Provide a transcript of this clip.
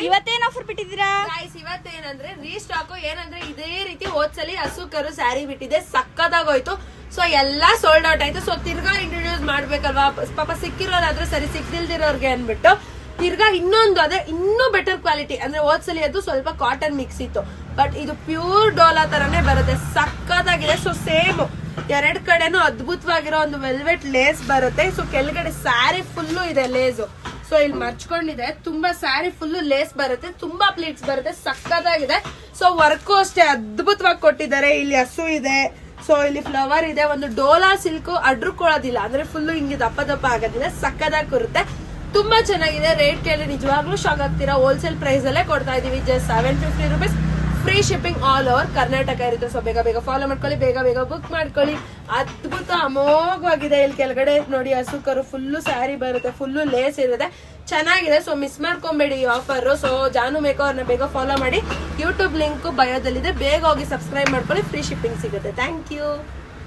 ಇವತ್ತೇನ್ offer ಬಿಟ್ಟಿದ್ದೀರಾ guys? ಇವತ್ತೇನಂದ್ರೆ restock ಏನಂದ್ರೆ ಇದೇ ರೀತಿ ಹೋದ್ಸಲಿ ಹಸು ಕರು ಸ್ಯಾರಿ ಬಿಟ್ಟಿದೆ, ಸಕ್ಕದಾಗೋಯ್ತು. ಸೊ ಎಲ್ಲಾ ಸೋಲ್ಡ್ ಔಟ್ ಆಯ್ತು. ಸೊ ತಿರ್ಗಾ ಇಂಟ್ರೊಡ್ಯೂಸ್ ಮಾಡ್ಬೇಕಲ್ವಾ, ಪಾಪ ಸಿಕ್ಕಿರೋರಾದ್ರೆ ಸರಿ, ಸಿಕ್ದಿಲ್ದಿರೋರ್ಗೆ ಅನ್ಬಿಟ್ಟು ತಿರ್ಗಾ ಇನ್ನೊಂದು ಅದೇ ಇನ್ನೂ ಬೆಟರ್ ಕ್ವಾಲಿಟಿ ಅಂದ್ರೆ ಹೋದ್ಸಲಿ ಅದು ಸ್ವಲ್ಪ ಕಾಟನ್ ಮಿಕ್ಸ್ ಇತ್ತು, ಬಟ್ ಇದು ಪ್ಯೂರ್ ಡೋಲಾ ತರಾನೇ ಬರುತ್ತೆ, ಸಕ್ಕದಾಗಿದೆ. ಸೊ ಸೇಮ್ ಎರಡ್ ಕಡೆನೂ ಅದ್ಭುತವಾಗಿರೋ ಒಂದು ವೆಲ್ವೆಟ್ ಲೇಸ್ ಬರುತ್ತೆ. ಸೊ ಕೆಳಗಡೆ ಸ್ಯಾರಿ ಫುಲ್ಲು ಇದೆ ಲೇಸು. ಸೊ ಇಲ್ಲಿ ಮರ್ಚ್ಕೊಂಡಿದೆ, ತುಂಬಾ ಸ್ಯಾರಿ ಫುಲ್ ಲೇಸ್ ಬರುತ್ತೆ, ತುಂಬಾ ಪ್ಲೀಟ್ಸ್ ಬರುತ್ತೆ, ಸಕ್ಕದಾಗಿದೆ. ಸೊ ವರ್ಕು ಅಷ್ಟೇ ಅದ್ಭುತವಾಗಿ ಕೊಟ್ಟಿದ್ದಾರೆ. ಇಲ್ಲಿ ಹಸು ಇದೆ, ಸೊ ಇಲ್ಲಿ ಫ್ಲವರ್ ಇದೆ, ಒಂದು ಡೋಲಾ ಸಿಲ್ಕ್ ಅಡ್ರುಕೊಳ್ಳೋದಿಲ್ಲ ಅಂದ್ರೆ ಫುಲ್ ಹಿಂಗೆ ದಪ್ಪ ದಪ್ಪ ಆಗೋದಿಲ್ಲ, ಸಕ್ಕದಾಗಿ ಬರುತ್ತೆ, ತುಂಬಾ ಚೆನ್ನಾಗಿದೆ. ರೇಟ್ ಕೇಳಿ ನಿಜವಾಗ್ಲೂ ಶಾಕ್ ಆಗ್ತೀರಾ. ಹೋಲ್ಸೇಲ್ ಪ್ರೈಸ್ ಅಲ್ಲೇ ಕೊಡ್ತಾ ಇದೀವಿ, just 750 rupees, free shipping all over Karnataka ಇರುತ್ತೆ. ಸೊ ಬೇಗ ಬೇಗ ಫಾಲೋ ಮಾಡ್ಕೊಳ್ಳಿ, ಬೇಗ ಬೇಗ ಬುಕ್ ಮಾಡ್ಕೊಳ್ಳಿ. ಅದ್ಭುತ ಅಮೋಘವಾಗಿದೆ. ಇಲ್ಲಿ ಕೆಳಗಡೆ ನೋಡಿ ಹಸು ಕರು ಫುಲ್ಲು ಸ್ಯಾರಿ ಬರುತ್ತೆ, ಫುಲ್ಲು ಲೇಸ್ ಇರುತ್ತೆ, ಚೆನ್ನಾಗಿದೆ. ಸೊ ಮಿಸ್ ಮಾಡ್ಕೊಂಬೇಡಿ ಈ ಆಫರ್. ಸೊ ಜಾನು ಮೇಕವ್ರನ್ನ ಬೇಗ ಫಾಲೋ ಮಾಡಿ, ಯೂಟ್ಯೂಬ್ ಲಿಂಕ್ ಬಯೋದಲ್ಲಿದೆ, ಬೇಗ ಹೋಗಿ ಸಬ್ಸ್ಕ್ರೈಬ್ ಮಾಡ್ಕೊಳ್ಳಿ, ಫ್ರೀ ಶಿಪ್ಪಿಂಗ್ ಸಿಗುತ್ತೆ. Thank you.